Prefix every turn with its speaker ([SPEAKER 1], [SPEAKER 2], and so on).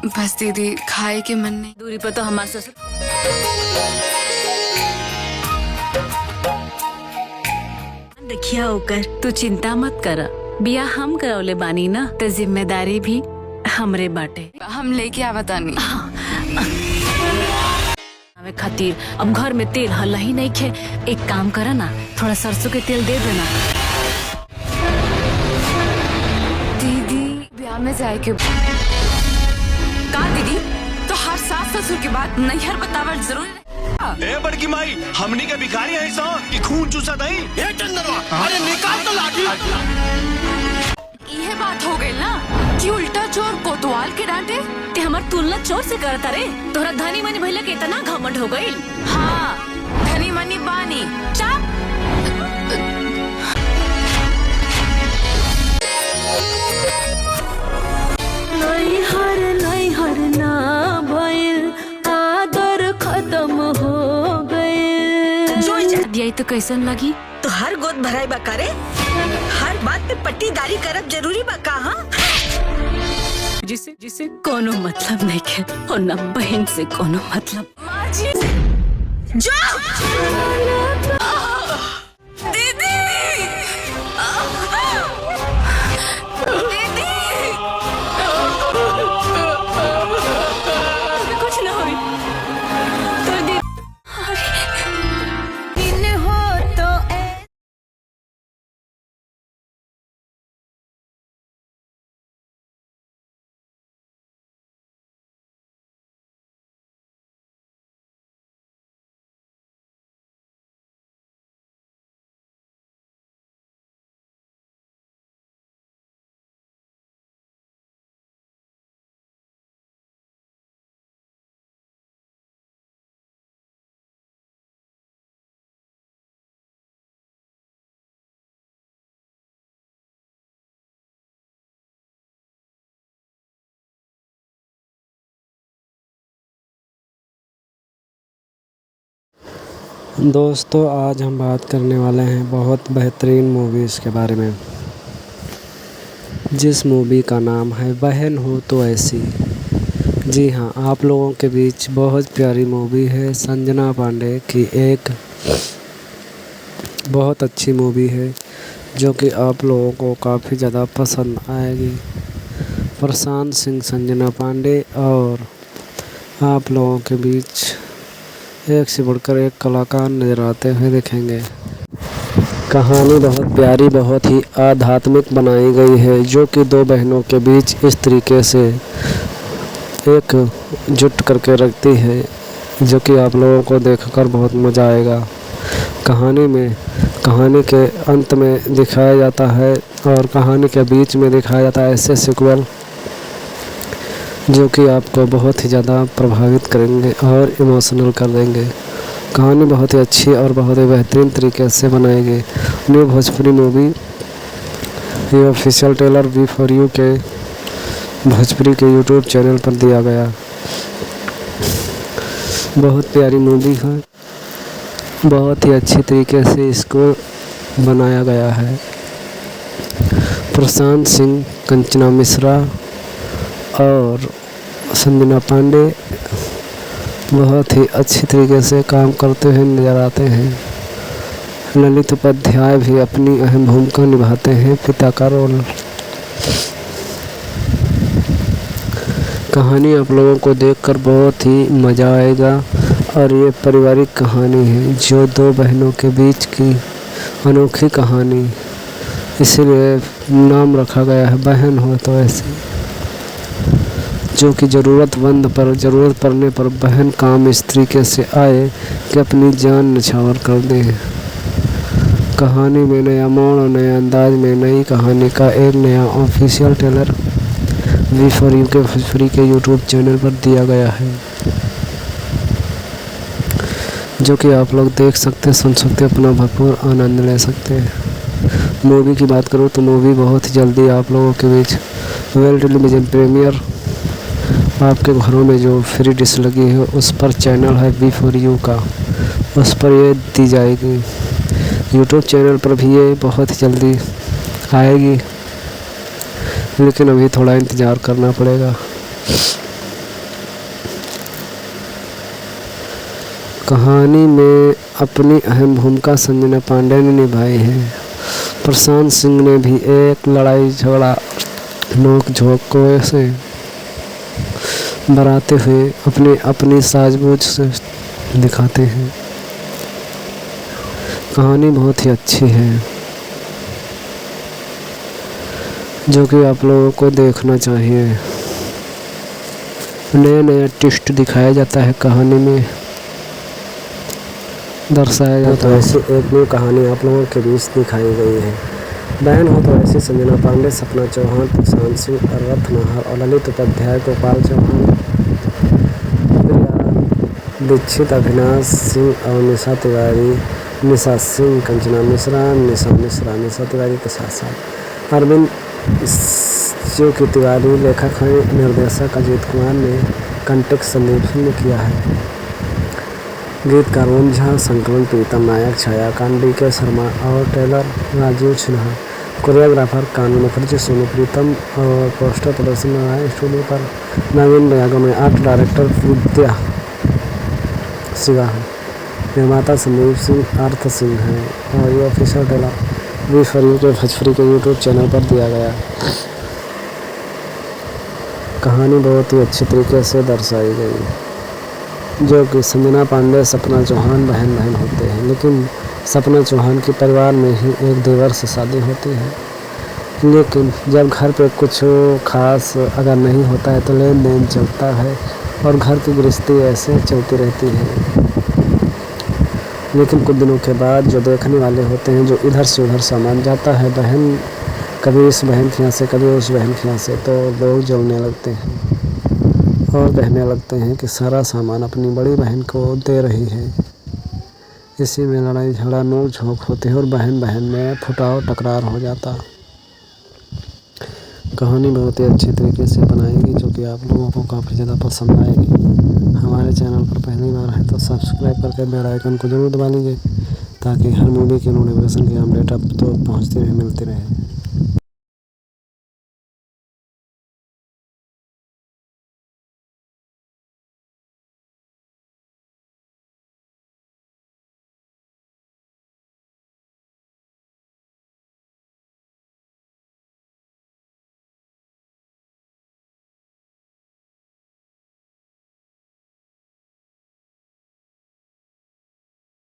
[SPEAKER 1] बस दीदी खाए के मन नहीं।
[SPEAKER 2] दूरी पर तो हमारे ससुर रखिया होकर तू चिंता मत कर। बिया हम करौले बानी ना, तो जिम्मेदारी भी हमरे बाटे।
[SPEAKER 1] हम लेके आवतानी।
[SPEAKER 2] हमें खातिर अब घर में तेल हल्ला ही नहीं खे। एक काम करा ना, थोड़ा सरसों के तेल दे देना।
[SPEAKER 1] दीदी ब्याह में जाए के का दीदी तो हर सास ससुर के बाद नैहर बतावल जरूरी नहीं।
[SPEAKER 3] ए बड़की माई, हमनी के भिखारी है सो कि खून चूसा दई। ए चंदनवा, अरे निकाल तो लाठी।
[SPEAKER 1] यह बात हो गई ना कि उल्टा चोर कोतवाल के डांटे।
[SPEAKER 2] ते हमार तुलना चोर से करता रे। तोरा धनी मनी भइला के इतना घमंड हो गई।
[SPEAKER 1] हाँ धनी मनी बानी। चाप
[SPEAKER 2] नैहर ना भइल, आदर खत्म हो गइल। जोई जा दिया तो कैसन लगी?
[SPEAKER 4] तो हर गोद भराई बा करे, हर बात पे पट्टीदारी करब जरूरी बा का? हाँ
[SPEAKER 2] जिसे कोनो मतलब नहीं है और न बहन से कोनो मतलब।
[SPEAKER 4] जो
[SPEAKER 1] दीदी
[SPEAKER 2] कुछ ना हुई तो दी
[SPEAKER 5] दोस्तों आज हम बात करने वाले हैं बहुत बेहतरीन मूवीज़ के बारे में, जिस मूवी का नाम है बहन हो तो ऐसी। जी हाँ, आप लोगों के बीच बहुत प्यारी मूवी है। संजना पांडे की एक बहुत अच्छी मूवी है जो कि आप लोगों को काफ़ी ज़्यादा पसंद आएगी। प्रशांत सिंह, संजना पांडे और आप लोगों के बीच एक से बढ़कर एक कलाकार नजर आते हुए दिखेंगे। कहानी बहुत प्यारी, बहुत ही आध्यात्मिक बनाई गई है, जो कि दो बहनों के बीच इस तरीके से एक जुट करके रखती है, जो कि आप लोगों को देखकर बहुत मज़ा आएगा। कहानी के अंत में दिखाया जाता है और कहानी के बीच में दिखाया जाता है ऐसे सीक्वल जो कि आपको बहुत ही ज़्यादा प्रभावित करेंगे और इमोशनल कर देंगे। कहानी बहुत ही अच्छी और बहुत ही बेहतरीन तरीके से बनाई गई। न्यू भोजपुरी मूवी ये ऑफिशियल ट्रेलर V4U के भोजपुरी के यूट्यूब चैनल पर दिया गया। बहुत प्यारी मूवी है, बहुत ही अच्छी तरीके से इसको बनाया गया है। प्रशांत सिंह, कंचना मिश्रा और संजना पांडे बहुत ही अच्छी तरीके से काम करते हुए नजर आते हैं। ललित उपाध्याय भी अपनी अहम भूमिका निभाते हैं, पिता का रोल। कहानी आप लोगों को देखकर बहुत ही मज़ा आएगा और ये पारिवारिक कहानी है जो दो बहनों के बीच की अनोखी कहानी, इसीलिए नाम रखा गया है बहन हो तो ऐसी। जो कि ज़रूरत पड़ने पर बहन काम इस तरीके से आए कि अपनी जान निछावर कर दें। कहानी में नया मोड़ और नए अंदाज में नई कहानी का एक नया ऑफिशियल ट्रेलर V4U के भोजपुरी के यूट्यूब चैनल पर दिया गया है, जो कि आप लोग देख सकते, सुन सकते, अपना भरपूर आनंद ले सकते हैं। मूवी की बात करूँ तो मूवी बहुत ही जल्दी आप लोगों के बीच वर्ल्ड टेलीविज़न प्रीमियर आपके घरों में जो फ्री डिश लगी है उस पर चैनल है V4U का, उस पर ये दी जाएगी। यूट्यूब चैनल पर भी ये बहुत जल्दी आएगी, लेकिन अभी थोड़ा इंतज़ार करना पड़ेगा। कहानी में अपनी अहम भूमिका संजना पांडे ने निभाई है। प्रशांत सिंह ने भी एक लड़ाई झगड़ा नोक झोंक को ऐसे बराते हुए अपनी साजबूझ से दिखाते हैं। कहानी बहुत ही अच्छी है जो कि आप लोगों को देखना चाहिए। नया नया ट्विस्ट दिखाया जाता है कहानी में, दर्शाया जाता है। ऐसी एक नई कहानी आप लोगों के बीच दिखाई गई है। बहन हो तो ऐसी संजना पांडे, सपना चौहान, प्रशांत सिंह, रथ नाहर और ललित उपाध्याय, गोपाल चौहान, प्रिया दीक्षित, अविनाश सिंह और निशा तिवारी, निशा सिंह, कंचना मिश्रा, निशा तिवारी के साथ साथ अरविंद जो कि तिवारी, लेखक हैं निर्देशक अजीत कुमार ने कंटेक्ट संदीप में किया है। गीतकार ओम झा, संकलन प्रीतम नायक, छायाकांत DK शर्मा और टेलर राजीव सिन्हा, कोरियोग्राफर कानू मुखर्जी, सोनू प्रीतम और पोस्टर प्रदर्शन बनाए स्टूडियो पर नवीन बयागों में। आर्ट डायरेक्टर विद्या शिवा है। निर्माता संदीप सिंह अर्थ सिंह है और ये ऑफिशियल ट्रेलर 20 फरवरी के भोजपुरी के यूट्यूब चैनल पर दिया गया। कहानी बहुत ही अच्छी तरीके से दर्शाई गई जो कि संजना पांडे सपना चौहान बहन होते हैं, लेकिन सपना चौहान के परिवार में ही एक देवर से शादी होती है। लेकिन जब घर पे कुछ खास अगर नहीं होता है तो लेन देन चलता है और घर की गृहस्थी ऐसे चलती रहती है। लेकिन कुछ दिनों के बाद जो देखने वाले होते हैं, जो इधर से उधर सामान जाता है, बहन कभी इस बहन के यहाँ से कभी उस बहन के यहाँ से, तो लोग जलने लगते हैं और कहने लगते हैं कि सारा सामान अपनी बड़ी बहन को दे रही है। इसी में लड़ाई झगड़ा नोक झोंक होते हैं और बहन में फुटाव टकरार हो जाता। कहानी बहुत ही अच्छी तरीके से बनाएगी जो कि आप लोगों को काफ़ी ज़्यादा पसंद आएगी। हमारे चैनल पर पहली बार है तो सब्सक्राइब करके बेल आइकन को ज़रूर दबा लीजिए ताकि हर मूवी की नोटिफिकेशन की अपडेट आप तो पहुँचती रहे, मिलती रहे।